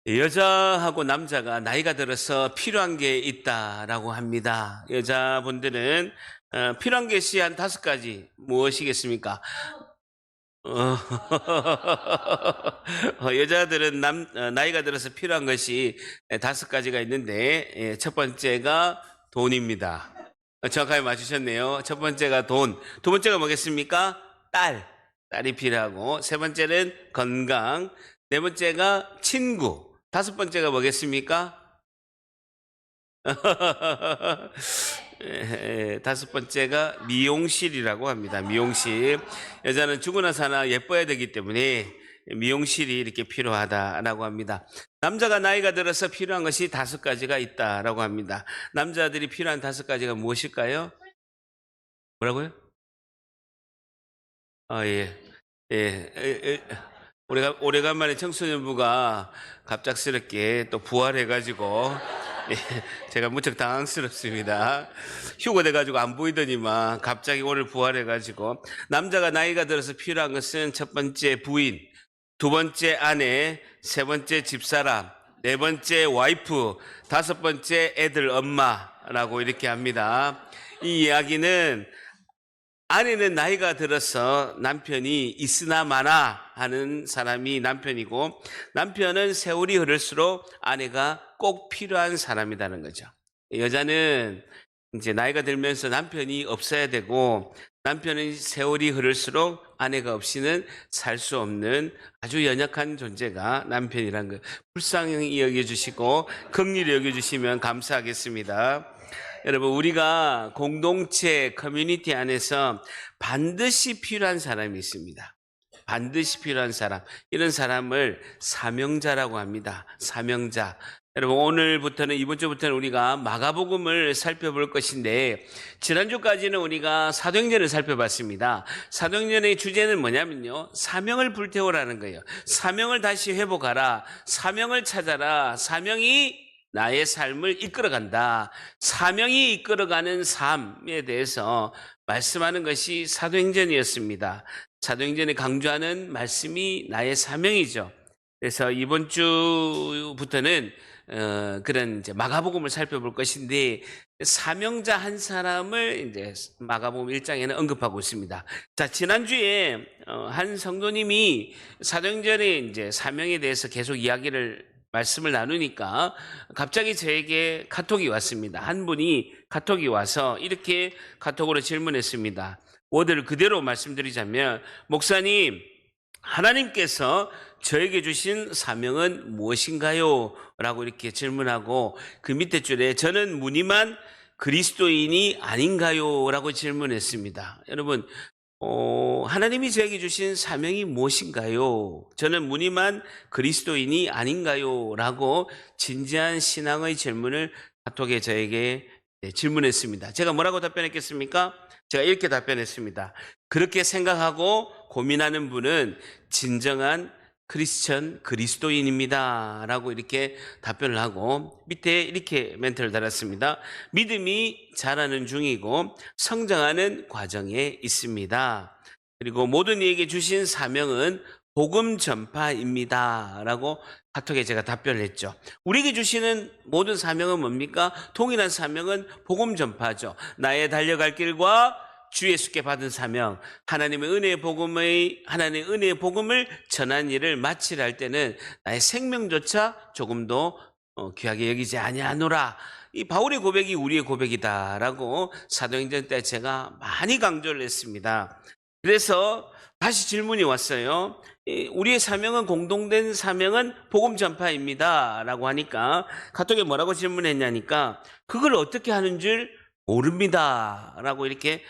여자하고 남자가 나이가 들어서 필요한 게 있다라고 합니다. 여자분들은 필요한 것이 한 5가지 무엇이겠습니까? 어, 여자들은 나이가 들어서 필요한 것이 5가지가 있는데, 첫 번째가 돈입니다. 정확하게 맞추셨네요. 첫 번째가 돈. 두 번째가 뭐겠습니까? 딸이 필요하고, 세 번째는 건강, 네 번째가 친구, 다섯 번째가 뭐겠습니까? 다섯 번째가 미용실이라고 합니다. 미용실. 여자는 죽으나 사나 예뻐야 되기 때문에 미용실이 이렇게 필요하다라고 합니다. 남자가 나이가 들어서 필요한 것이 5가지가 있다라고 합니다. 남자들이 필요한 5가지가 무엇일까요? 뭐라고요? 예. 예. 오래간만에 청소년부가 갑작스럽게 또 부활해가지고, 제가 무척 당황스럽습니다. 휴거돼가지고 안 보이더니만 갑자기 오늘 부활해가지고, 남자가 나이가 들어서 필요한 것은 첫 번째 부인, 두 번째 아내, 세 번째 집사람, 네 번째 와이프, 다섯 번째 애들 엄마라고 이렇게 합니다. 이 이야기는 아내는 나이가 들어서 남편이 있으나 마나 하는 사람이 남편이고, 남편은 세월이 흐를수록 아내가 꼭 필요한 사람이라는 거죠. 여자는 이제 나이가 들면서 남편이 없어야 되고, 남편은 세월이 흐를수록 아내가 없이는 살 수 없는 아주 연약한 존재가 남편이라는 거, 불쌍히 여겨주시고 긍휼히 여겨주시면 감사하겠습니다. 여러분, 우리가 공동체 커뮤니티 안에서 반드시 필요한 사람이 있습니다. 반드시 필요한 사람. 이런 사람을 사명자라고 합니다. 사명자. 여러분, 오늘부터는, 이번 주부터는 우리가 마가복음을 살펴볼 것인데, 지난주까지는 우리가 사도행전을 살펴봤습니다. 사도행전의 주제는 뭐냐면요, 사명을 불태우라는 거예요. 사명을 다시 회복하라. 사명을 찾아라. 사명이 나의 삶을 이끌어간다. 사명이 이끌어가는 삶에 대해서 말씀하는 것이 사도행전이었습니다. 사도행전에 강조하는 말씀이 나의 사명이죠. 그래서 이번 주부터는 그런 이제 마가복음을 살펴볼 것인데, 사명자 한 사람을 이제 마가복음 1장에는 언급하고 있습니다. 자, 지난주에 한 성도님이 사도행전의 이제 사명에 대해서 계속 말씀을 나누니까 갑자기 저에게 카톡이 왔습니다. 한 분이 카톡이 와서 이렇게 카톡으로 질문했습니다. 워드를 그대로 말씀드리자면, 목사님, 하나님께서 저에게 주신 사명은 무엇인가요? 라고 이렇게 질문하고, 그 밑에 줄에 저는 무늬만 그리스도인이 아닌가요? 라고 질문했습니다. 여러분, 하나님이 저에게 주신 사명이 무엇인가요? 저는 무늬만 그리스도인이 아닌가요? 라고 진지한 신앙의 질문을 카톡에 저에게 질문했습니다. 제가 뭐라고 답변했겠습니까? 제가 이렇게 답변했습니다. 그렇게 생각하고 고민하는 분은 진정한 크리스천 그리스도인입니다. 라고 이렇게 답변을 하고, 밑에 이렇게 멘트를 달았습니다. 믿음이 자라는 중이고 성장하는 과정에 있습니다. 그리고 모든 이에게 주신 사명은 복음 전파입니다. 라고 카톡에 제가 답변을 했죠. 우리에게 주시는 모든 사명은 뭡니까? 동일한 사명은 복음 전파죠. 나의 달려갈 길과 주 예수께 받은 사명, 하나님의 은혜의 복음을 전한 일을 마치려 할 때는 나의 생명조차 조금도 귀하게 여기지 아니하노라. 이 바울의 고백이 우리의 고백이다라고 사도행전 때 제가 많이 강조를 했습니다. 그래서 다시 질문이 왔어요. 우리의 사명은, 공동된 사명은 복음 전파입니다. 라고 하니까 카톡에 뭐라고 질문했냐니까, 그걸 어떻게 하는 줄 모릅니다. 라고 이렇게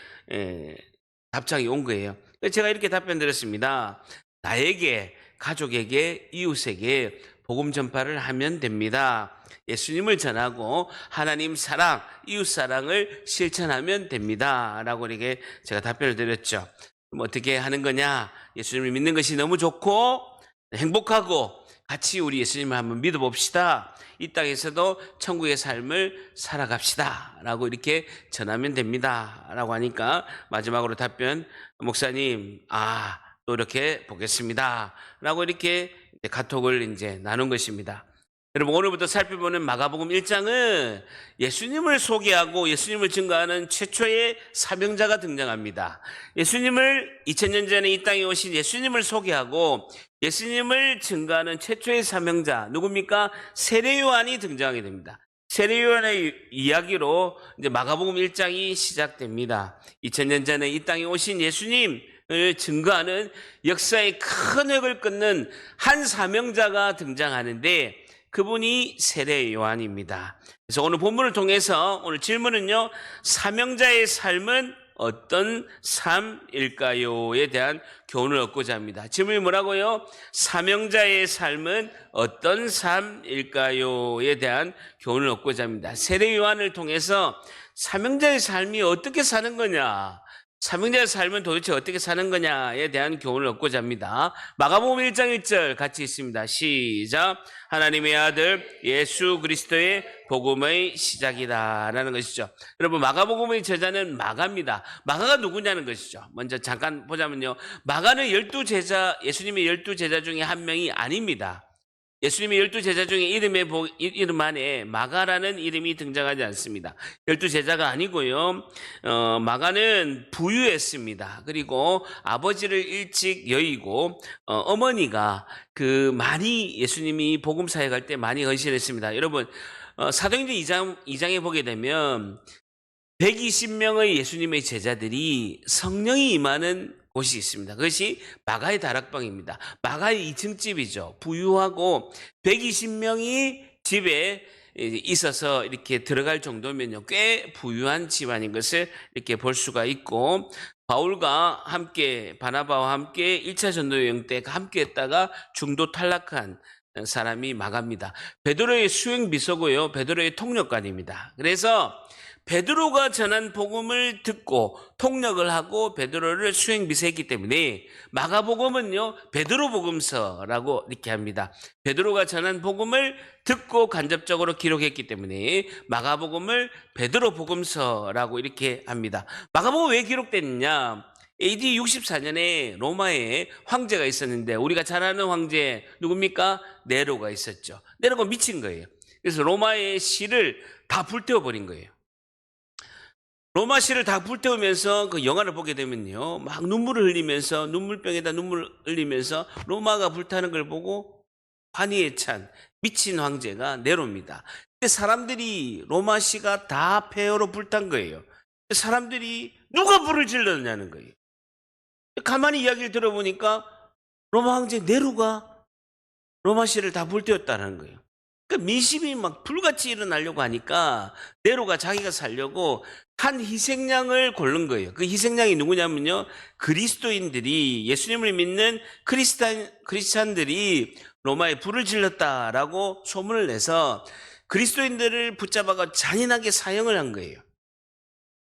답장이 온 거예요. 제가 이렇게 답변 드렸습니다. 나에게, 가족에게, 이웃에게 복음 전파를 하면 됩니다. 예수님을 전하고 하나님 사랑, 이웃 사랑을 실천하면 됩니다. 라고 이렇게 제가 답변을 드렸죠. 그럼 어떻게 하는 거냐? 예수님을 믿는 것이 너무 좋고 행복하고, 같이 우리 예수님을 한번 믿어봅시다. 이 땅에서도 천국의 삶을 살아갑시다. 라고 이렇게 전하면 됩니다. 라고 하니까 마지막으로 답변, 목사님, 또 이렇게 보겠습니다. 라고 이렇게 카톡을 이제 나눈 것입니다. 여러분, 오늘부터 살펴보는 마가복음 1장은 예수님을 소개하고 예수님을 증거하는 최초의 사명자가 등장합니다. 예수님을 2000년 전에 이 땅에 오신 예수님을 소개하고 예수님을 증거하는 최초의 사명자 누굽니까? 세례 요한이 등장하게 됩니다. 세례 요한의 이야기로 이제 마가복음 1장이 시작됩니다. 2000년 전에 이 땅에 오신 예수님을 증거하는 역사의 큰 획을 끊는 한 사명자가 등장하는데 그분이 세례 요한입니다. 그래서 오늘 본문을 통해서 오늘 질문은요, 사명자의 삶은 어떤 삶일까요?에 대한 교훈을 얻고자 합니다. 질문이 뭐라고요? 사명자의 삶은 어떤 삶일까요?에 대한 교훈을 얻고자 합니다. 세례 요한을 통해서 사명자의 삶이 어떻게 사는 거냐, 사명자의 삶은 도대체 어떻게 사는 거냐에 대한 교훈을 얻고자 합니다. 마가복음 1장 1절 같이 있습니다. 시작. 하나님의 아들 예수 그리스도의 복음의 시작이다 라는 것이죠. 여러분, 마가복음의 저자는 마가입니다. 마가가 누구냐는 것이죠. 먼저 잠깐 보자면요, 마가는 12제자, 예수님의 12제자 중에 한 명이 아닙니다. 예수님의 12제자 중에 이름 안에 마가라는 이름이 등장하지 않습니다. 12제자가 아니고요, 마가는 부유했습니다. 그리고 아버지를 일찍 여의고, 어머니가 많이 예수님이 복음 사역할 때 많이 헌신했습니다. 여러분, 사도행전 2장에 보게 되면 120명의 예수님의 제자들이 성령이 임하는 곳이 있습니다. 그것이 마가의 다락방입니다. 마가의 2층 집이죠. 부유하고 120명이 집에 있어서 이렇게 들어갈 정도면요, 꽤 부유한 집안인 것을 이렇게 볼 수가 있고, 바울과 함께, 바나바와 함께 1차 전도 여행 때 함께 했다가 중도 탈락한 사람이 마가입니다. 베드로의 수행 비서고요, 베드로의 통역관입니다. 그래서 베드로가 전한 복음을 듣고 통역을 하고 베드로를 수행비서했기 때문에 마가복음은요, 베드로 복음서라고 이렇게 합니다. 베드로가 전한 복음을 듣고 간접적으로 기록했기 때문에 마가복음을 베드로 복음서라고 이렇게 합니다. 마가복음 왜 기록됐느냐? AD 64년에 로마에 황제가 있었는데, 우리가 잘 아는 황제 누굽니까? 네로가 있었죠. 네로가 미친 거예요. 그래서 로마의 시를 다 불태워버린 거예요. 로마 시를 다 불태우면서 그 영화를 보게 되면요, 막 눈물을 흘리면서, 눈물병에다 눈물을 흘리면서 로마가 불타는 걸 보고 환희에 찬 미친 황제가 네로입니다. 근데 사람들이 로마 시가 다 폐허로 불탄 거예요. 사람들이 누가 불을 질렀냐는 거예요. 가만히 이야기를 들어보니까 로마 황제 네로가 로마 시를 다 불태웠다는 거예요. 그러니까 민심이 막 불같이 일어나려고 하니까 네로가 자기가 살려고 한 희생양을 고른 거예요. 그 희생양이 누구냐면요, 그리스도인들이, 예수님을 믿는 크리스찬들이 로마에 불을 질렀다라고 소문을 내서 그리스도인들을 붙잡아가 잔인하게 사형을 한 거예요.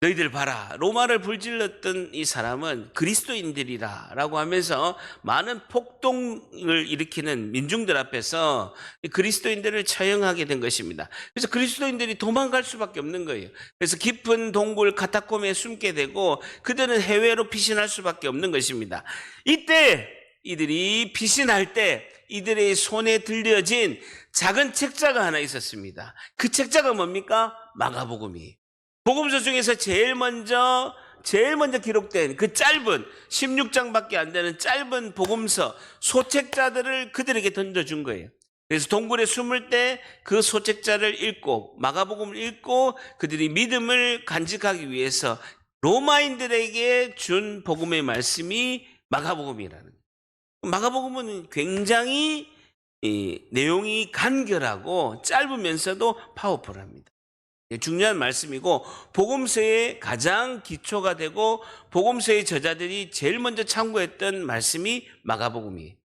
너희들 봐라, 로마를 불질렀던 이 사람은 그리스도인들이라 라고 하면서 많은 폭동을 일으키는 민중들 앞에서 그리스도인들을 처형하게 된 것입니다. 그래서 그리스도인들이 도망갈 수밖에 없는 거예요. 그래서 깊은 동굴 카타콤에 숨게 되고 그들은 해외로 피신할 수밖에 없는 것입니다. 이때 이들이 피신할 때 이들의 손에 들려진 작은 책자가 하나 있었습니다. 그 책자가 뭡니까? 마가복음이에요. 복음서 중에서 제일 먼저 기록된 그 짧은 16장밖에 안 되는 짧은 복음서 소책자들을 그들에게 던져준 거예요. 그래서 동굴에 숨을 때 그 소책자를 읽고 마가복음을 읽고 그들이 믿음을 간직하기 위해서 로마인들에게 준 복음의 말씀이 마가복음이라는 거예요. 마가복음은 굉장히 내용이 간결하고 짧으면서도 파워풀합니다. 중요한 말씀이고, 복음서의 가장 기초가 되고 복음서의 저자들이 제일 먼저 참고했던 말씀이 마가복음이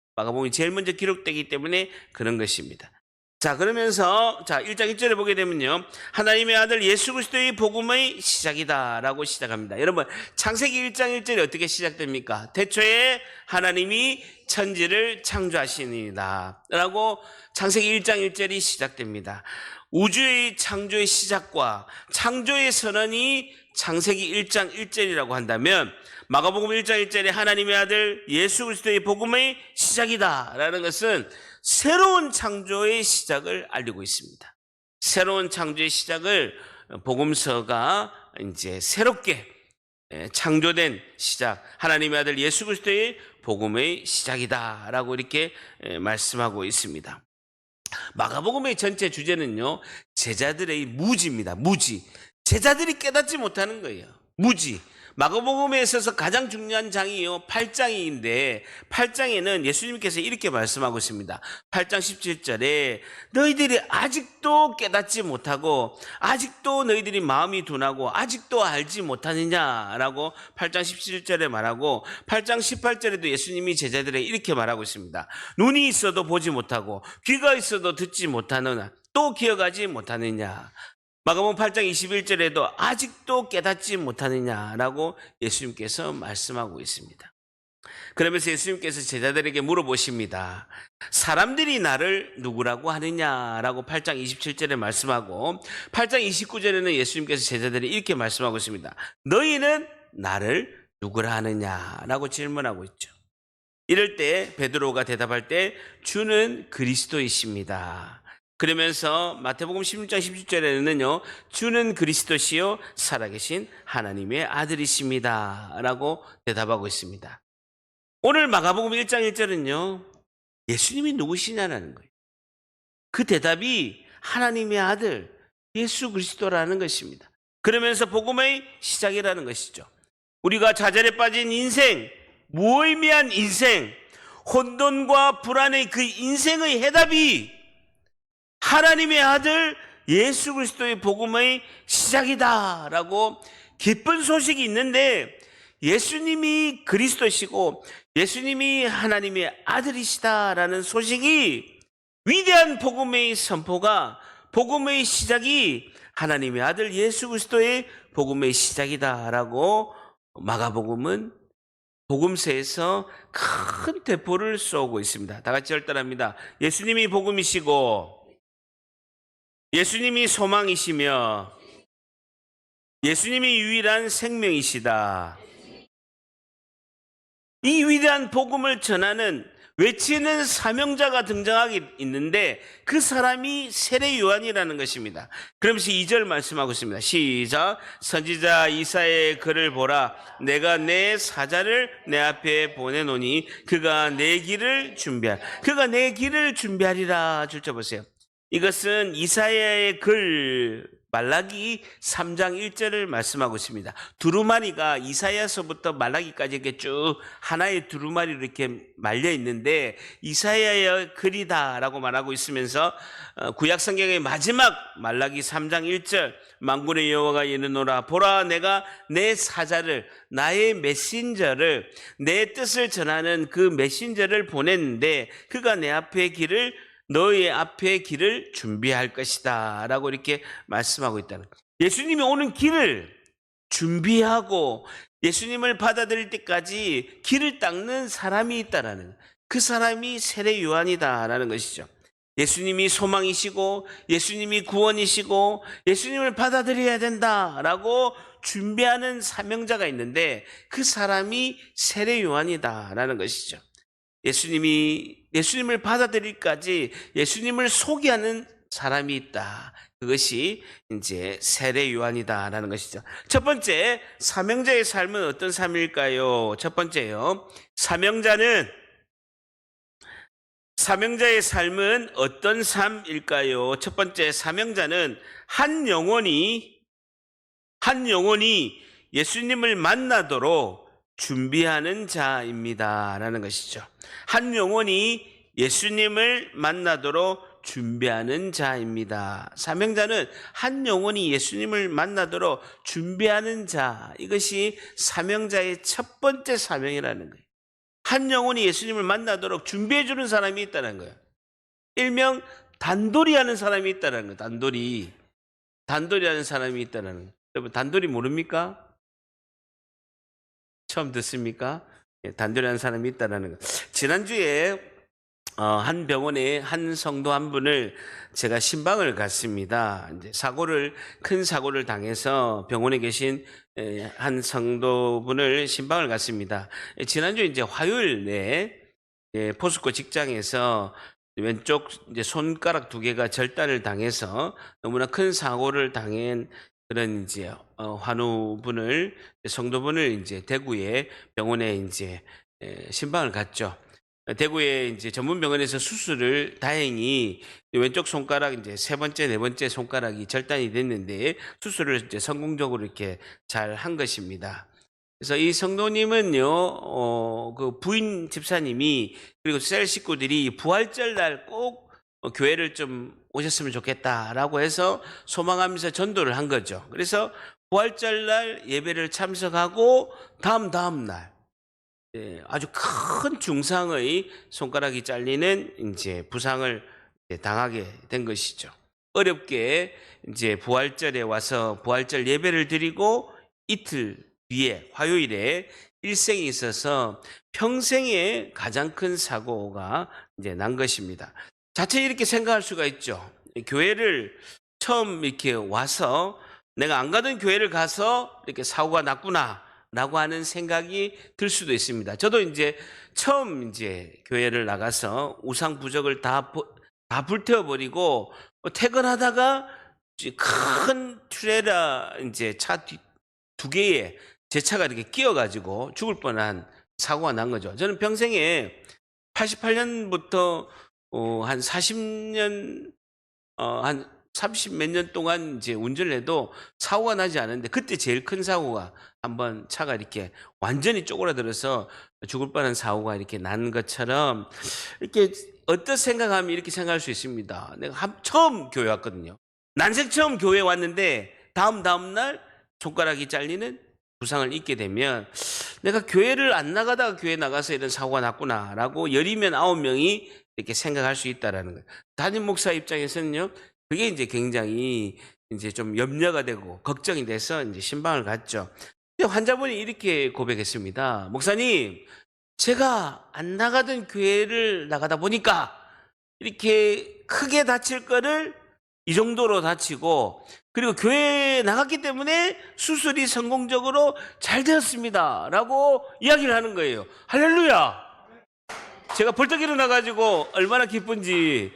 제일 먼저 기록되기 때문에 그런 것입니다. 자, 그러면서 1장 1절에 보게 되면요, 하나님의 아들 예수 그리스도의 복음의 시작이다라고 시작합니다. 여러분, 창세기 1장 1절이 어떻게 시작됩니까? 태초에 하나님이 천지를 창조하시니라 라고 창세기 1장 1절이 시작됩니다. 우주의 창조의 시작과 창조의 선언이 창세기 1장 1절이라고 한다면 마가복음 1장 1절에 하나님의 아들 예수 그리스도의 복음의 시작이다 라는 것은 새로운 창조의 시작을 알리고 있습니다. 새로운 창조의 시작을 복음서가 이제 새롭게 창조된 시작, 하나님의 아들 예수 그리스도의 복음의 시작이다라고 이렇게 말씀하고 있습니다. 마가복음의 전체 주제는요, 제자들의 무지입니다. 무지. 제자들이 깨닫지 못하는 거예요. 무지. 마가복음에 있어서 가장 중요한 장이요, 8장인데 8장에는 예수님께서 이렇게 말씀하고 있습니다. 8장 17절에 너희들이 아직도 깨닫지 못하고 아직도 너희들이 마음이 둔하고 아직도 알지 못하느냐라고 8장 17절에 말하고, 8장 18절에도 예수님이 제자들에게 이렇게 말하고 있습니다. 눈이 있어도 보지 못하고 귀가 있어도 듣지 못하느냐, 또 기억하지 못하느냐. 마가복음 8장 21절에도 아직도 깨닫지 못하느냐라고 예수님께서 말씀하고 있습니다. 그러면서 예수님께서 제자들에게 물어보십니다. 사람들이 나를 누구라고 하느냐라고 8장 27절에 말씀하고, 8장 29절에는 예수님께서 제자들이 이렇게 말씀하고 있습니다. 너희는 나를 누구라 하느냐라고 질문하고 있죠. 이럴 때 베드로가 대답할 때 주는 그리스도이십니다. 그러면서 마태복음 16장 17절에는요, 주는 그리스도시요 살아계신 하나님의 아들이십니다 라고 대답하고 있습니다. 오늘 마가복음 1장 1절은요, 예수님이 누구시냐는 거예요. 그 대답이 하나님의 아들 예수 그리스도라는 것입니다. 그러면서 복음의 시작이라는 것이죠. 우리가 좌절에 빠진 인생, 무의미한 인생, 혼돈과 불안의 그 인생의 해답이 하나님의 아들 예수 그리스도의 복음의 시작이다라고 기쁜 소식이 있는데, 예수님이 그리스도시고 예수님이 하나님의 아들이시다라는 소식이, 위대한 복음의 선포가, 복음의 시작이 하나님의 아들 예수 그리스도의 복음의 시작이다라고 마가복음은 복음서에서 큰 대포를 쏘고 있습니다. 다 같이 열단합니다. 예수님이 복음이시고 예수님이 소망이시며 예수님이 유일한 생명이시다. 이 위대한 복음을 전하는, 외치는 사명자가 등장하게 있는데 그 사람이 세례 요한이라는 것입니다. 그러면서 2절 말씀하고 있습니다. 시작. 선지자 이사야의 글을 보라. 내가 내 사자를 내 앞에 보내노니 그가 내 길을 준비하리라. 줄쳐 보세요. 이것은 이사야의 글, 말라기 3장 1절을 말씀하고 있습니다. 두루마리가 이사야서부터 말라기까지 이렇게 쭉 하나의 두루마리로 이렇게 말려 있는데 이사야의 글이다라고 말하고 있으면서 구약 성경의 마지막 말라기 3장 1절, 만군의 여호와가 이르노라. 보라, 내가 내 사자를, 나의 메신저를, 내 뜻을 전하는 그 메신저를 보냈는데 그가 내 앞에 너의 앞에 길을 준비할 것이다 라고 이렇게 말씀하고 있다는 거예요. 예수님이 오는 길을 준비하고 예수님을 받아들일 때까지 길을 닦는 사람이 있다라는 거예요. 그 사람이 세례 요한이다라는 것이죠. 예수님이 소망이시고 예수님이 구원이시고 예수님을 받아들여야 된다라고 준비하는 사명자가 있는데 그 사람이 세례 요한이다라는 것이죠. 예수님을 받아들일까지 예수님을 소개하는 사람이 있다. 그것이 이제 세례 요한이다라는 것이죠. 첫 번째, 사명자의 삶은 어떤 삶일까요? 첫 번째요, 사명자의 삶은 어떤 삶일까요? 첫 번째, 사명자는 한 영혼이 예수님을 만나도록 준비하는 자입니다 라는 것이죠. 한 영혼이 예수님을 만나도록 준비하는 자입니다. 사명자는 한 영혼이 예수님을 만나도록 준비하는 자, 이것이 사명자의 첫 번째 사명이라는 거예요. 한 영혼이 예수님을 만나도록 준비해 주는 사람이 있다는 거예요. 일명 단돌이 하는 사람이 있다는 거예요. 단돌이 하는 사람이 있다는 거예요. 여러분, 단돌이 모릅니까? 처음 듣습니까? 단돌이 하는 사람이 있다는 거. 지난주에 한 병원에 한 성도 한 분을 제가 신방을 갔습니다. 이제 큰 사고를 당해서 병원에 계신 한 성도분을 신방을 갔습니다. 지난주 이제 화요일 내 포스코 직장에서 왼쪽 이제 손가락 두 개가 절단을 당해서 너무나 큰 사고를 당한 그런 이제 환우분을 성도분을 이제 대구의 병원에 이제 신방을 갔죠. 대구의 이제 전문 병원에서 수술을 다행히 왼쪽 손가락 이제 세 번째, 네 번째 손가락이 절단이 됐는데 수술을 이제 성공적으로 이렇게 잘 한 것입니다. 그래서 이 성도님은요, 그 부인 집사님이 그리고 셀 식구들이 부활절 날 꼭 교회를 좀 오셨으면 좋겠다라고 해서 소망하면서 전도를 한 거죠. 그래서 부활절 날 예배를 참석하고 다음 날 아주 큰 중상의 손가락이 잘리는 이제 부상을 당하게 된 것이죠. 어렵게 이제 부활절에 와서 부활절 예배를 드리고 이틀 뒤에 화요일에 일생이 있어서 평생의 가장 큰 사고가 이제 난 것입니다. 자체 이렇게 생각할 수가 있죠. 교회를 처음 이렇게 와서 내가 안 가던 교회를 가서 이렇게 사고가 났구나. 라고 하는 생각이 들 수도 있습니다. 저도 이제 처음 이제 교회를 나가서 우상 부적을 다 불태워버리고 퇴근하다가 큰 트레일러 이제 차 두 개에 제 차가 이렇게 끼어가지고 죽을 뻔한 사고가 난 거죠. 저는 평생에 88년부터 한 40년, 한 30 몇 년 동안 이제 운전을 해도 사고가 나지 않았는데 그때 제일 큰 사고가 한번 차가 이렇게 완전히 쪼그라들어서 죽을 뻔한 사고가 이렇게 난 것처럼 이렇게 어떤 생각하면 이렇게 생각할 수 있습니다. 내가 처음 교회 왔거든요. 난생 처음 교회 왔는데 다음 날 손가락이 잘리는 부상을 입게 되면 내가 교회를 안 나가다가 교회 나가서 이런 사고가 났구나라고 열이면 9명이 이렇게 생각할 수 있다라는 거예요. 담임 목사 입장에서는요. 그게 이제 굉장히 이제 좀 염려가 되고 걱정이 돼서 이제 신방을 갔죠. 근데 환자분이 이렇게 고백했습니다. 목사님, 제가 안 나가던 교회를 나가다 보니까 이렇게 크게 다칠 거를 이 정도로 다치고 그리고 교회에 나갔기 때문에 수술이 성공적으로 잘 되었습니다. 라고 이야기를 하는 거예요. 할렐루야! 제가 벌떡 일어나가지고 얼마나 기쁜지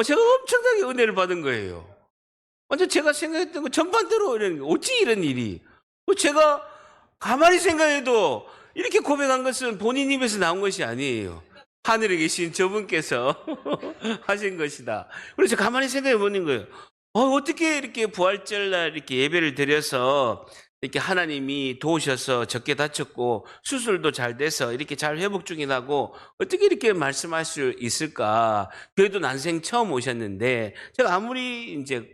제가 엄청나게 은혜를 받은 거예요. 완전 제가 생각했던 거 정반대로 이런 게 어찌 이런 일이. 제가 가만히 생각해도 이렇게 고백한 것은 본인 입에서 나온 것이 아니에요. 하늘에 계신 저분께서 하신 것이다. 그래서 가만히 생각해 보는 거예요. 어떻게 이렇게 부활절 날 이렇게 예배를 드려서 이렇게 하나님이 도우셔서 적게 다쳤고 수술도 잘 돼서 이렇게 잘 회복 중이라고 어떻게 이렇게 말씀할 수 있을까? 그래도 난생 처음 오셨는데 제가 아무리 이제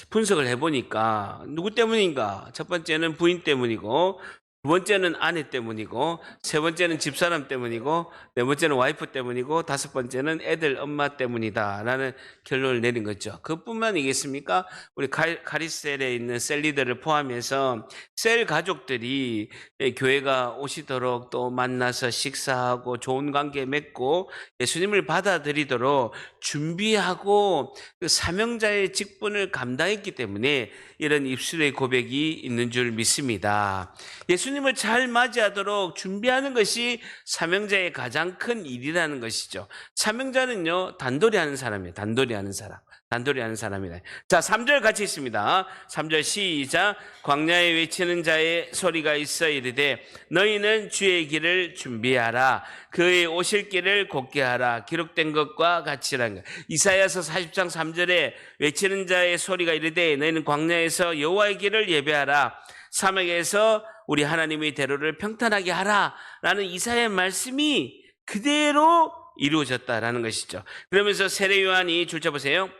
분석을 해보니까 누구 때문인가? 첫 번째는 부인 때문이고 두 번째는 아내 때문이고 세 번째는 집사람 때문이고 네 번째는 와이프 때문이고 다섯 번째는 애들 엄마 때문이다라는 결론을 내린 거죠. 그뿐만이겠습니까? 우리 카리셀에 있는 셀 리더를 포함해서 셀 가족들이 교회가 오시도록 또 만나서 식사하고 좋은 관계 맺고 예수님을 받아들이도록 준비하고 그 사명자의 직분을 감당했기 때문에 이런 입술의 고백이 있는 줄 믿습니다. 예수님을 잘 맞이하도록 준비하는 것이 사명자의 가장 큰 일이라는 것이죠. 사명자는요, 단돌이 하는 사람이에요. 단돌이 하는 사람이다. 자, 3절 같이 있습니다. 3절 시작. 광야에 외치는 자의 소리가 있어 이르되 너희는 주의 길을 준비하라. 그의 오실 길을 곧게 하라. 기록된 것과 같이라는 것. 이사야서 40장 3절에 외치는 자의 소리가 이르되 너희는 광야에서 여호와의 길을 예배하라. 사막에서 우리 하나님의 대로를 평탄하게 하라. 라는 이사야의 말씀이 그대로 이루어졌다라는 것이죠. 그러면서 세례 요한이 줄쳐 보세요.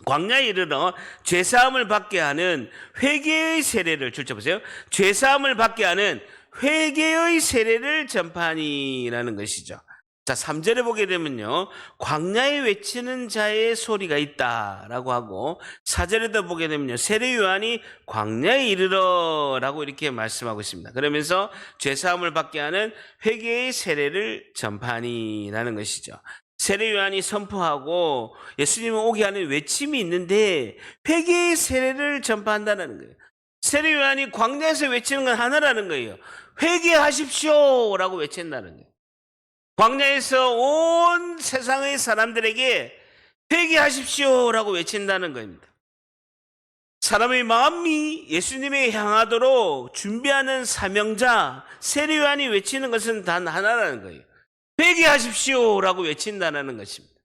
광야에 이르러 죄사함을 받게 하는 회개의 세례를 줄쳐 보세요. 죄사함을 받게 하는 회개의 세례를 전파하니라는 것이죠. 자, 3절에 보게 되면요. 광야에 외치는 자의 소리가 있다라고 하고 4절에도 보게 되면요. 세례 요한이 광야에 이르러라고 이렇게 말씀하고 있습니다. 그러면서 죄사함을 받게 하는 회개의 세례를 전파하니라는 것이죠. 세례 요한이 선포하고 예수님을 오게 하는 외침이 있는데 회개의 세례를 전파한다는 거예요. 세례 요한이 광야에서 외치는 건 하나라는 거예요. 회개하십시오라고 외친다는 거예요. 광야에서 온 세상의 사람들에게 회개하십시오라고 외친다는 겁니다. 사람의 마음이 예수님에게 향하도록 준비하는 사명자 세례 요한이 외치는 것은 단 하나라는 거예요. 회개하십시오라고 외친다는 것입니다.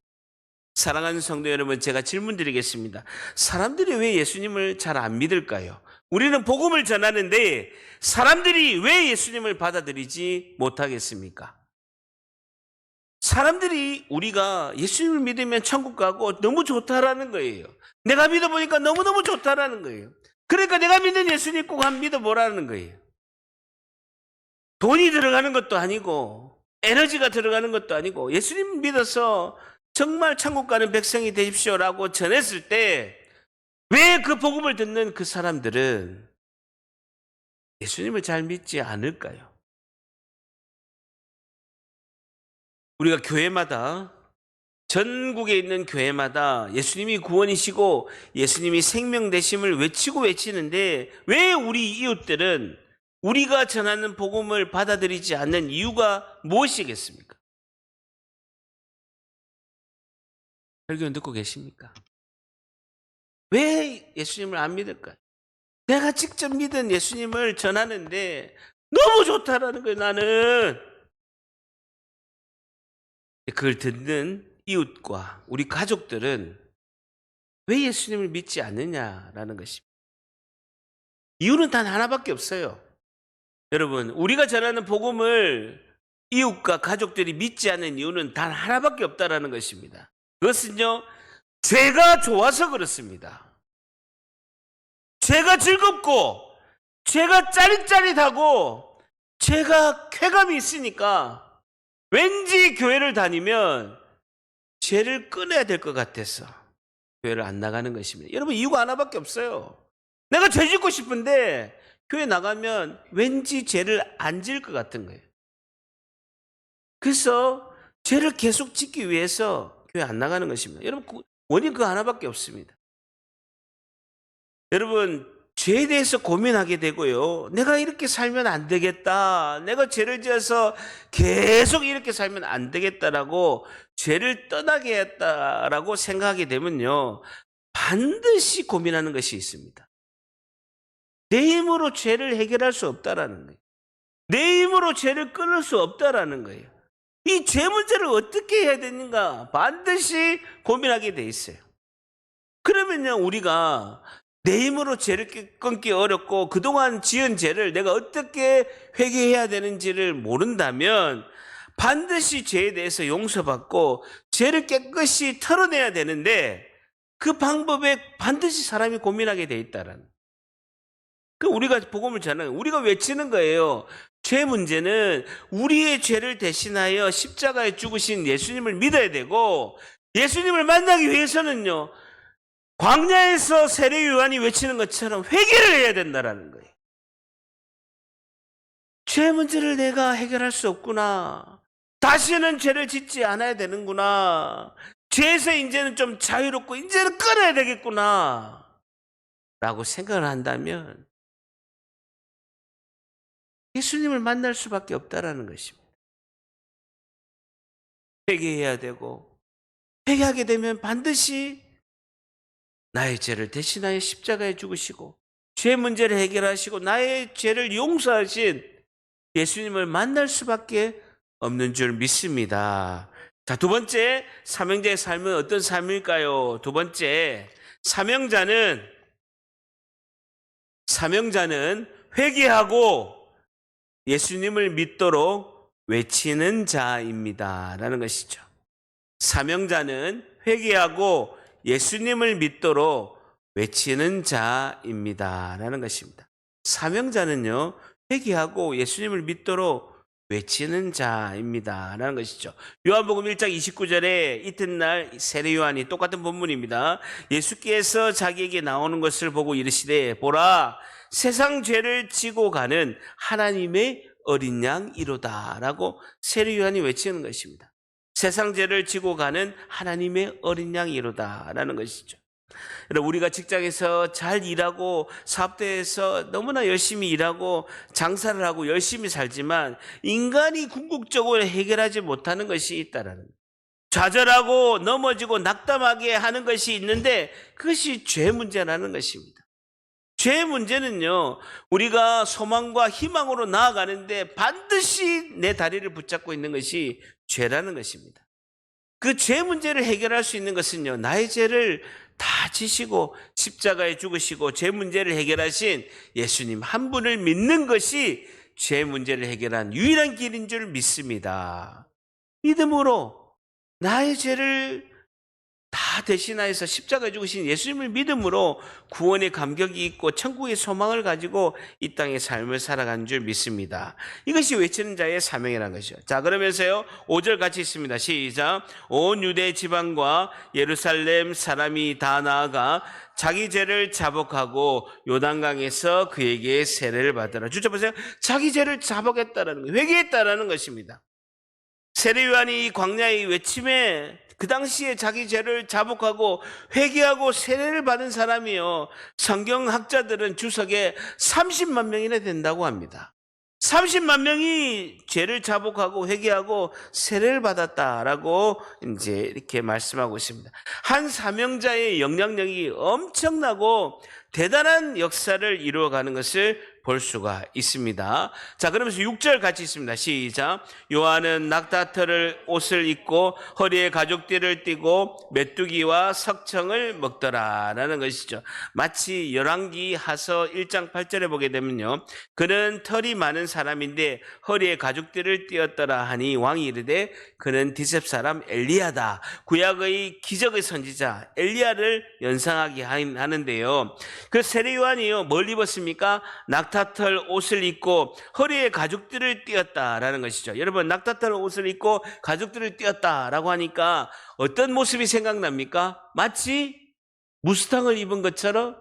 사랑하는 성도 여러분, 제가 질문 드리겠습니다. 사람들이 왜 예수님을 잘 안 믿을까요? 우리는 복음을 전하는데 사람들이 왜 예수님을 받아들이지 못하겠습니까? 사람들이 우리가 예수님을 믿으면 천국 가고 너무 좋다라는 거예요. 내가 믿어보니까 너무너무 좋다라는 거예요. 그러니까 내가 믿는 예수님 꼭 한번 믿어보라는 거예요. 돈이 들어가는 것도 아니고 에너지가 들어가는 것도 아니고 예수님 믿어서 정말 천국 가는 백성이 되십시오라고 전했을 때 왜 그 복음을 듣는 그 사람들은 예수님을 잘 믿지 않을까요? 우리가 교회마다 전국에 있는 교회마다 예수님이 구원이시고 예수님이 생명 되심을 외치고 외치는데 왜 우리 이웃들은 우리가 전하는 복음을 받아들이지 않는 이유가 무엇이겠습니까? 설교 듣고 계십니까? 왜 예수님을 안 믿을까요? 내가 직접 믿은 예수님을 전하는데 너무 좋다라는 거예요, 나는. 그걸 듣는 이웃과 우리 가족들은 왜 예수님을 믿지 않느냐라는 것입니다. 이유는 단 하나밖에 없어요. 여러분, 우리가 전하는 복음을 이웃과 가족들이 믿지 않는 이유는 단 하나밖에 없다라는 것입니다. 그것은요, 죄가 좋아서 그렇습니다. 죄가 즐겁고 죄가 짜릿짜릿하고 죄가 쾌감이 있으니까 왠지 교회를 다니면 죄를 끊어야 될 것 같아서 교회를 안 나가는 것입니다. 여러분, 이유가 하나밖에 없어요. 내가 죄 짓고 싶은데 교회 나가면 왠지 죄를 안 지을 것 같은 거예요. 그래서 죄를 계속 짓기 위해서 교회 안 나가는 것입니다. 여러분, 원인 그 하나밖에 없습니다. 여러분, 죄에 대해서 고민하게 되고요. 내가 이렇게 살면 안 되겠다. 내가 죄를 지어서 계속 이렇게 살면 안 되겠다라고 죄를 떠나게 했다라고 생각하게 되면요, 반드시 고민하는 것이 있습니다. 내 힘으로 죄를 해결할 수 없다라는 거예요. 내 힘으로 죄를 끊을 수 없다라는 거예요. 이 죄 문제를 어떻게 해야 되는가 반드시 고민하게 돼 있어요. 그러면요, 우리가 내 힘으로 죄를 끊기 어렵고 그동안 지은 죄를 내가 어떻게 회개해야 되는지를 모른다면 반드시 죄에 대해서 용서받고 죄를 깨끗이 털어내야 되는데 그 방법에 반드시 사람이 고민하게 돼 있다라는. 그 우리가 복음을 전하는, 우리가 외치는 거예요. 죄 문제는 우리의 죄를 대신하여 십자가에 죽으신 예수님을 믿어야 되고, 예수님을 만나기 위해서는요, 광야에서 세례 요한이 외치는 것처럼 회개를 해야 된다라는 거예요. 죄 문제를 내가 해결할 수 없구나. 다시는 죄를 짓지 않아야 되는구나. 죄에서 이제는 좀 자유롭고 이제는 끊어야 되겠구나 라고 생각을 한다면 예수님을 만날 수밖에 없다라는 것입니다. 회개해야 되고, 회개하게 되면 반드시 나의 죄를 대신하여 십자가에 죽으시고 죄 문제를 해결하시고 나의 죄를 용서하신 예수님을 만날 수밖에 없는 줄 믿습니다. 자, 두 번째, 사명자의 삶은 어떤 삶일까요? 두 번째, 사명자는 회개하고 예수님을 믿도록 외치는 자입니다 라는 것이죠. 사명자는 회개하고 예수님을 믿도록 외치는 자입니다 라는 것입니다. 사명자는요, 회개하고 예수님을 믿도록 외치는 자입니다 라는 것이죠. 요한복음 1장 29절에 이튿날 세례 요한이, 똑같은 본문입니다, 예수께서 자기에게 나오는 것을 보고 이르시되 보라, 세상 죄를 지고 가는 하나님의 어린 양이로다 라고 세례 요한이 외치는 것입니다. 세상 죄를 지고 가는 하나님의 어린 양이로다 라는 것이죠. 여러분, 우리가 직장에서 잘 일하고 사업대에서 너무나 열심히 일하고 장사를 하고 열심히 살지만 인간이 궁극적으로 해결하지 못하는 것이 있다라는 거예요. 좌절하고 넘어지고 낙담하게 하는 것이 있는데 그것이 죄 문제라는 것입니다. 죄 문제는요, 우리가 소망과 희망으로 나아가는데 반드시 내 다리를 붙잡고 있는 것이 죄라는 것입니다. 그 죄 문제를 해결할 수 있는 것은요, 나의 죄를 다 지시고 십자가에 죽으시고 죄 문제를 해결하신 예수님 한 분을 믿는 것이 죄 문제를 해결한 유일한 길인 줄 믿습니다. 믿음으로 나의 죄를 다 대신하여서 십자가에 죽으신 예수님을 믿음으로 구원의 감격이 있고 천국의 소망을 가지고 이 땅의 삶을 살아가는 줄 믿습니다. 이것이 외치는 자의 사명이라는 것이죠. 자, 그러면서요, 5절 같이 있습니다. 시작. 온 유대 지방과 예루살렘 사람이 다 나아가 자기 죄를 자복하고 요단강에서 그에게 세례를 받으라. 주저 보세요. 자기 죄를 자복했다라는 거, 회개했다라는 것입니다. 세례 요한이 이 광야의 외침에 그 당시에 자기 죄를 자복하고 회개하고 세례를 받은 사람이요, 성경학자들은 주석에 30만 명이나 된다고 합니다. 30만 명이 죄를 자복하고 회개하고 세례를 받았다라고 이제 이렇게 말씀하고 있습니다. 한 사명자의 영향력이 엄청나고 대단한 역사를 이루어가는 것을 볼 수가 있습니다. 자, 그러면서 6절 같이 있습니다. 시작. 요한은 낙타털을 옷을 입고 허리에 가죽띠를 띠고 메뚜기와 석청을 먹더라 라는 것이죠. 마치 열왕기 하서 1장 8절에 보게 되면요, 그는 털이 많은 사람인데 허리에 가죽띠를 띠었더라 하니 왕이 이르되 그는 디셉 사람 엘리야다. 구약의 기적의 선지자 엘리야를 연상하게 하는데요, 그 세례 요한이요, 뭘 입었습니까? 낙타털 옷을 입고 허리에 가죽띠를 띠었다라는 것이죠. 여러분, 낙타털 옷을 입고 가죽띠를 띠었다라고 하니까 어떤 모습이 생각납니까? 마치 무스탕을 입은 것처럼,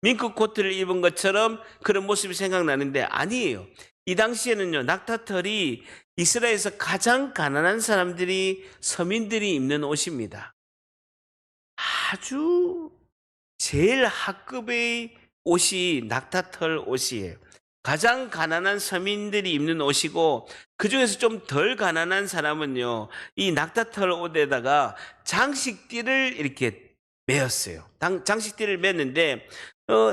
밍크 코트를 입은 것처럼 그런 모습이 생각나는데 아니에요. 이 당시에는요, 낙타털이 이스라엘에서 가장 가난한 사람들이, 서민들이 입는 옷입니다. 아주 제일 하급의 옷이 낙타털 옷이에요. 가장 가난한 서민들이 입는 옷이고, 그 중에서 좀 덜 가난한 사람은요, 이 낙타털 옷에다가 장식띠를 이렇게 매었어요. 장식띠를 맸는데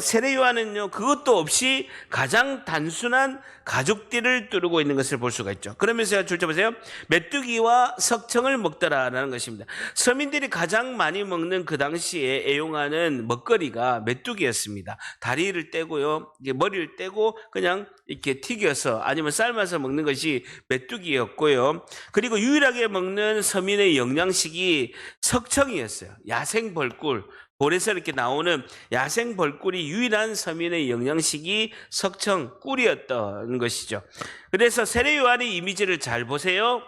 세례 요한은요, 그것도 없이 가장 단순한 가죽띠를 두르고 있는 것을 볼 수가 있죠. 그러면서 줄자 보세요. 메뚜기와 석청을 먹더라라는 것입니다. 서민들이 가장 많이 먹는 그 당시에 애용하는 먹거리가 메뚜기였습니다. 다리를 떼고요, 머리를 떼고 그냥 이렇게 튀겨서 아니면 삶아서 먹는 것이 메뚜기였고요. 그리고 유일하게 먹는 서민의 영양식이 석청이었어요. 야생 벌꿀. 볼에서 이렇게 나오는 야생 벌꿀이 유일한 서민의 영양식이 석청, 꿀이었던 것이죠. 그래서 세례 요한의 이미지를 잘 보세요.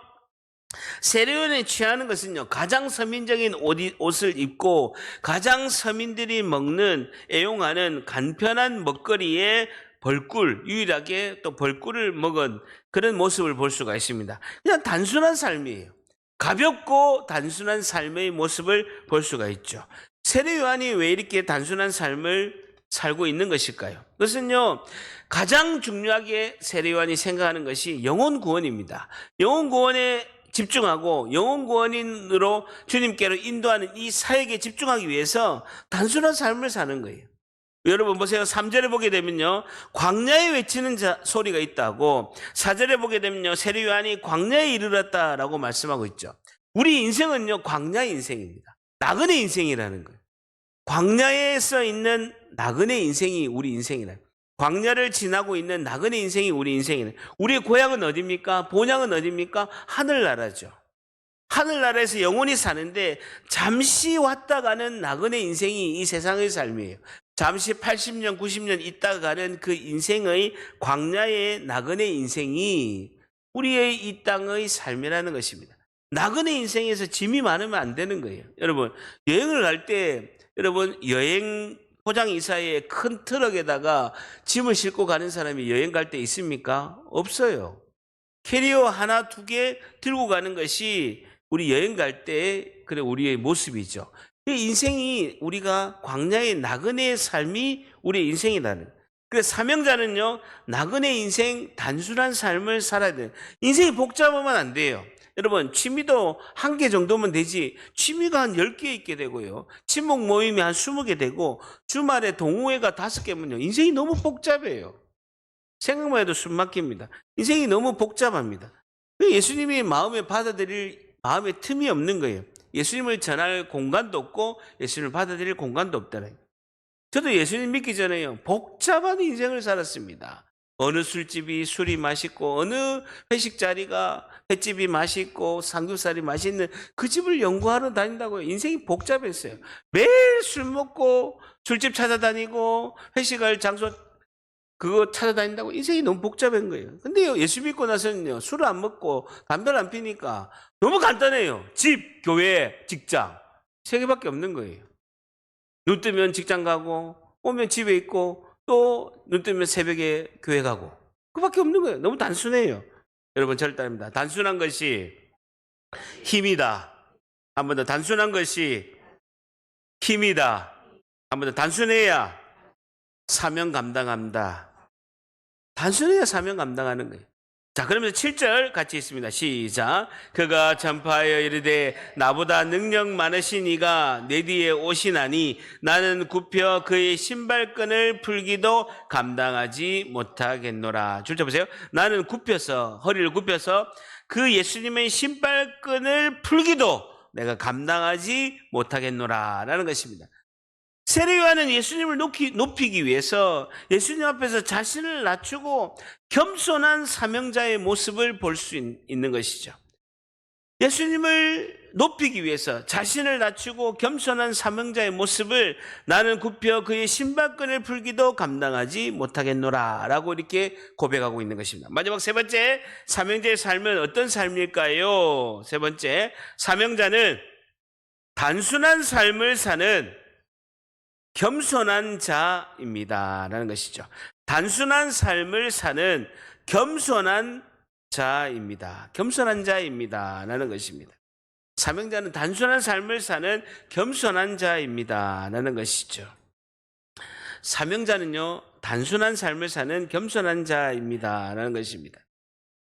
세례 요한이 취하는 것은요, 가장 서민적인 옷을 입고 가장 서민들이 먹는, 애용하는 간편한 먹거리에 벌꿀, 유일하게 또 벌꿀을 먹은 그런 모습을 볼 수가 있습니다. 그냥 단순한 삶이에요. 가볍고 단순한 삶의 모습을 볼 수가 있죠. 세례 요한이 왜 이렇게 단순한 삶을 살고 있는 것일까요? 그것은요, 가장 중요하게 세례 요한이 생각하는 것이 영혼 구원입니다. 영혼 구원에 집중하고 영혼 구원인으로 주님께로 인도하는 이 사역에 집중하기 위해서 단순한 삶을 사는 거예요. 여러분 보세요. 3절에 보게 되면요, 광야에 외치는 소리가 있다고, 4절에 보게 되면요, 세례 요한이 광야에 이르렀다라고 말씀하고 있죠. 우리 인생은요, 광야 인생입니다. 나그네 인생이라는 거예요. 광야에서 있는 나그네 인생이 우리 인생이라. 광야를 지나고 있는 나그네 인생이 우리 인생이라. 우리의 고향은 어디입니까? 본향은 어디입니까? 하늘나라죠. 하늘나라에서 영원히 사는데 잠시 왔다 가는 나그네 인생이 이 세상의 삶이에요. 잠시 80년, 90년 있다가 가는 그 인생의 광야의 나그네 인생이 우리의 이 땅의 삶이라는 것입니다. 나그네 인생에서 짐이 많으면 안 되는 거예요. 여러분, 여행을 갈 때, 여러분, 여행 포장이사에 큰 트럭에다가 짐을 싣고 가는 사람이 여행 갈 때 있습니까? 없어요. 캐리어 하나, 두 개 들고 가는 것이 우리 여행 갈 때 그래 우리의 모습이죠. 인생이, 우리가 광야의 나그네의 삶이 우리의 인생이라는. 그래서 사명자는요, 나그네 인생, 단순한 삶을 살아야 돼요. 인생이 복잡하면 안 돼요. 여러분, 취미도 1개 정도면 되지 취미가 한 10개 있게 되고요. 친목 모임이 한 20개 되고 주말에 동호회가 5개면요. 인생이 너무 복잡해요. 생각만 해도 숨 막힙니다. 인생이 너무 복잡합니다. 예수님이 마음에 받아들일 마음의 틈이 없는 거예요. 예수님을 전할 공간도 없고 예수님을 받아들일 공간도 없다는 거예요. 저도 예수님 믿기 전에요. 복잡한 인생을 살았습니다. 어느 술집이 술이 맛있고 어느 회식 자리가 횟집이 맛있고 삼겹살이 맛있는 그 집을 연구하러 다닌다고요. 인생이 복잡했어요. 매일 술 먹고 술집 찾아다니고 회식할 장소 그거 찾아다닌다고 인생이 너무 복잡한 거예요. 근데요, 예수 믿고 나서는요, 술을 안 먹고 담배를 안 피니까 너무 간단해요. 집, 교회, 직장. 3개밖에 없는 거예요. 눈 뜨면 직장 가고, 오면 집에 있고, 또 눈 뜨면 새벽에 교회 가고. 그밖에 없는 거예요. 너무 단순해요. 여러분, 절대입니다. 단순한 것이 힘이다. 한 번 더, 단순한 것이 힘이다. 한 번 더, 단순해야 사명 감당합니다. 단순해야 사명 감당하는 거예요. 자, 그러면 7절 같이 있습니다. 시작. 그가 전파하여 이르되 나보다 능력 많으신 이가 내 뒤에 오시나니 나는 굽혀 그의 신발끈을 풀기도 감당하지 못하겠노라. 줄자 보세요. 나는 굽혀서 허리를 굽혀서 그 예수님의 신발끈을 풀기도 내가 감당하지 못하겠노라 라는 것입니다. 세례요한은 예수님을 높이기 위해서 예수님 앞에서 자신을 낮추고 겸손한 사명자의 모습을 볼 수 있는 것이죠. 예수님을 높이기 위해서 자신을 낮추고 겸손한 사명자의 모습을 나는 굽혀 그의 신발끈을 풀기도 감당하지 못하겠노라 라고 이렇게 고백하고 있는 것입니다. 마지막 3번째, 사명자의 삶은 어떤 삶일까요? 3번째, 사명자는 단순한 삶을 사는 겸손한 자입니다 라는 것이죠. 단순한 삶을 사는 겸손한 자입니다. 겸손한 자입니다 라는 것입니다. 사명자는 단순한 삶을 사는 겸손한 자입니다 라는 것이죠. 사명자는요, 단순한 삶을 사는 겸손한 자입니다 라는 것입니다.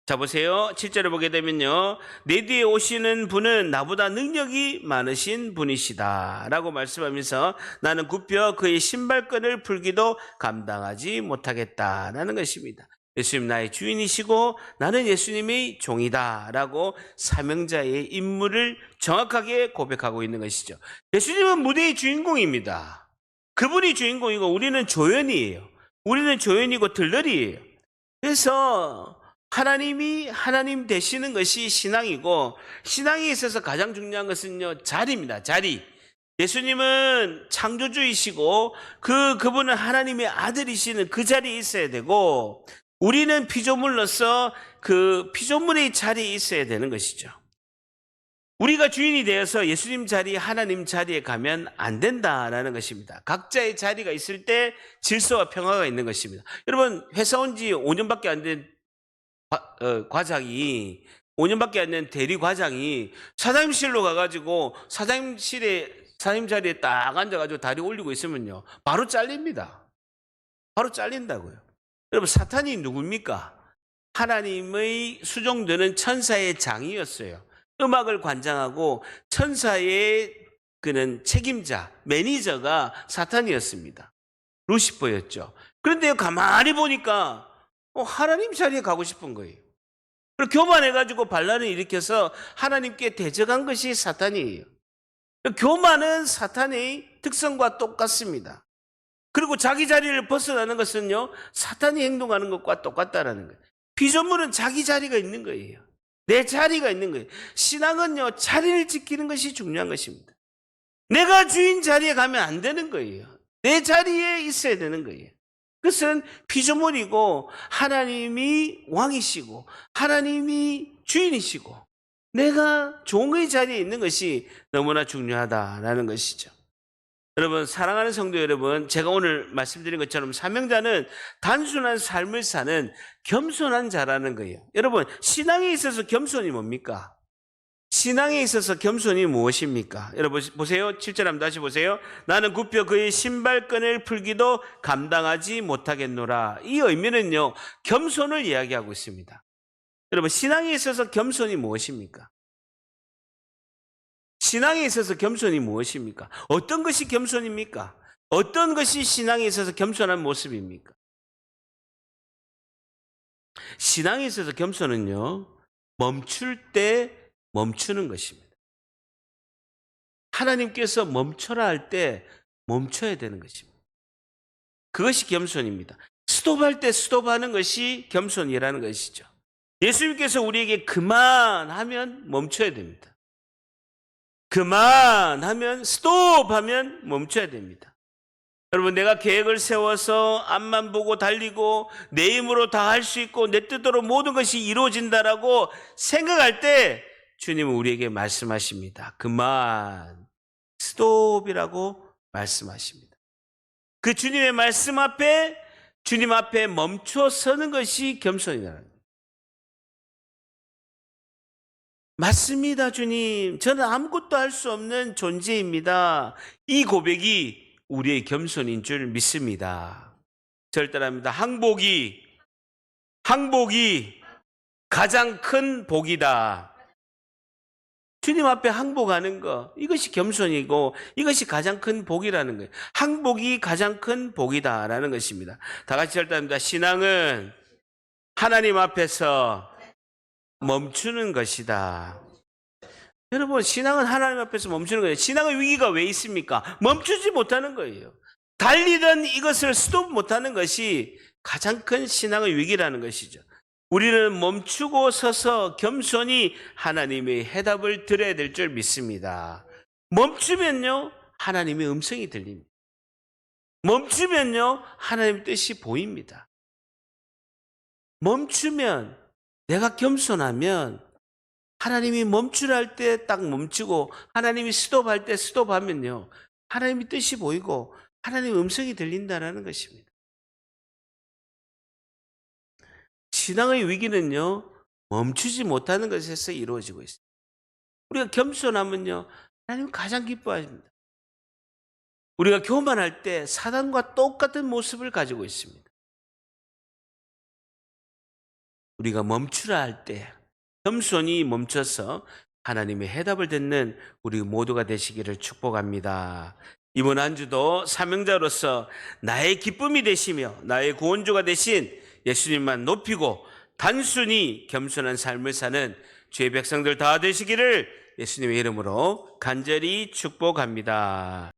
자, 보세요. 7절을 보게 되면요, 내 뒤에 오시는 분은 나보다 능력이 많으신 분이시다 라고 말씀하면서 나는 굽혀 그의 신발끈을 풀기도 감당하지 못하겠다라는 것입니다. 예수님 나의 주인이시고 나는 예수님의 종이다 라고 사명자의 임무를 정확하게 고백하고 있는 것이죠. 예수님은 무대의 주인공입니다. 그분이 주인공이고 우리는 조연이에요. 우리는 조연이고 들러리예요. 그래서 하나님이 하나님 되시는 것이 신앙이고, 신앙에 있어서 가장 중요한 것은요, 자리입니다. 자리. 예수님은 창조주이시고 그분은 하나님의 아들이시는 그 자리에 있어야 되고, 우리는 피조물로서 그 피조물의 자리에 있어야 되는 것이죠. 우리가 주인이 되어서 예수님 자리, 하나님 자리에 가면 안 된다라는 것입니다. 각자의 자리가 있을 때 질서와 평화가 있는 것입니다. 여러분, 회사 온 지 5년밖에 안 된 과장이, 5년밖에 안 된 대리 과장이 사장님실로 가가지고 사장님 자리에 딱 앉아가지고 다리 올리고 있으면요, 바로 잘립니다. 바로 잘린다고요. 여러분, 사탄이 누굽니까? 하나님의 수종되는 천사의 장이었어요. 음악을 관장하고 천사의 그는 책임자, 매니저가 사탄이었습니다. 루시퍼였죠. 그런데 가만히 보니까 하나님 자리에 가고 싶은 거예요. 그리고 교만해가지고 반란을 일으켜서 하나님께 대적한 것이 사탄이에요. 교만은 사탄의 특성과 똑같습니다. 그리고 자기 자리를 벗어나는 것은요, 사탄이 행동하는 것과 똑같다라는 거예요. 피조물은 자기 자리가 있는 거예요. 내 자리가 있는 거예요. 신앙은요, 자리를 지키는 것이 중요한 것입니다. 내가 주인 자리에 가면 안 되는 거예요. 내 자리에 있어야 되는 거예요. 그것은 피조물이고 하나님이 왕이시고 하나님이 주인이시고 내가 종의 자리에 있는 것이 너무나 중요하다라는 것이죠. 여러분, 사랑하는 성도 여러분, 제가 오늘 말씀드린 것처럼 사명자는 단순한 삶을 사는 겸손한 자라는 거예요. 여러분, 신앙에 있어서 겸손이 뭡니까? 신앙에 있어서 겸손이 무엇입니까? 여러분 보세요. 7절 한번 다시 보세요. 나는 굽혀 그의 신발끈을 풀기도 감당하지 못하겠노라. 이 의미는요, 겸손을 이야기하고 있습니다. 여러분, 신앙에 있어서 겸손이 무엇입니까? 신앙에 있어서 겸손이 무엇입니까? 어떤 것이 겸손입니까? 어떤 것이 신앙에 있어서 겸손한 모습입니까? 신앙에 있어서 겸손은요, 멈출 때 멈추는 것입니다. 하나님께서 멈춰라 할 때 멈춰야 되는 것입니다. 그것이 겸손입니다. 스톱할 때 스톱하는 것이 겸손이라는 것이죠. 예수님께서 우리에게 그만하면 멈춰야 됩니다. 그만하면 스톱하면 멈춰야 됩니다. 여러분, 내가 계획을 세워서 앞만 보고 달리고 내 힘으로 다 할 수 있고 내 뜻대로 모든 것이 이루어진다라고 생각할 때 주님은 우리에게 말씀하십니다. 그만, 스톱이라고 말씀하십니다. 그 주님의 말씀 앞에, 주님 앞에 멈춰 서는 것이 겸손이라는 거예요. 맞습니다, 주님. 저는 아무것도 할 수 없는 존재입니다. 이 고백이 우리의 겸손인 줄 믿습니다. 절대랍니다. 항복이 가장 큰 복이다. 주님 앞에 항복하는 거, 이것이 겸손이고 이것이 가장 큰 복이라는 거예요. 항복이 가장 큰 복이다라는 것입니다. 다 같이 절대합니다. 신앙은 하나님 앞에서 멈추는 것이다. 여러분, 신앙은 하나님 앞에서 멈추는 거예요. 신앙의 위기가 왜 있습니까? 멈추지 못하는 거예요. 달리던 이것을 스톱 못하는 것이 가장 큰 신앙의 위기라는 것이죠. 우리는 멈추고 서서 겸손히 하나님의 해답을 들어야 될 줄 믿습니다. 멈추면요, 하나님의 음성이 들립니다. 멈추면요, 하나님의 뜻이 보입니다. 멈추면, 내가 겸손하면 하나님이 멈추라 할 때 딱 멈추고 하나님이 스톱할 때 스톱하면요, 하나님의 뜻이 보이고 하나님의 음성이 들린다는 것입니다. 신앙의 위기는요, 멈추지 못하는 것에서 이루어지고 있습니다. 우리가 겸손하면요, 하나님은 가장 기뻐하십니다. 우리가 교만할 때 사단과 똑같은 모습을 가지고 있습니다. 우리가 멈추라 할 때 겸손히 멈춰서 하나님의 해답을 듣는 우리 모두가 되시기를 축복합니다. 이번 한 주도 사명자로서 나의 기쁨이 되시며 나의 구원주가 되신 예수님만 높이고 단순히 겸손한 삶을 사는 주의 백성들 다 되시기를 예수님의 이름으로 간절히 축복합니다.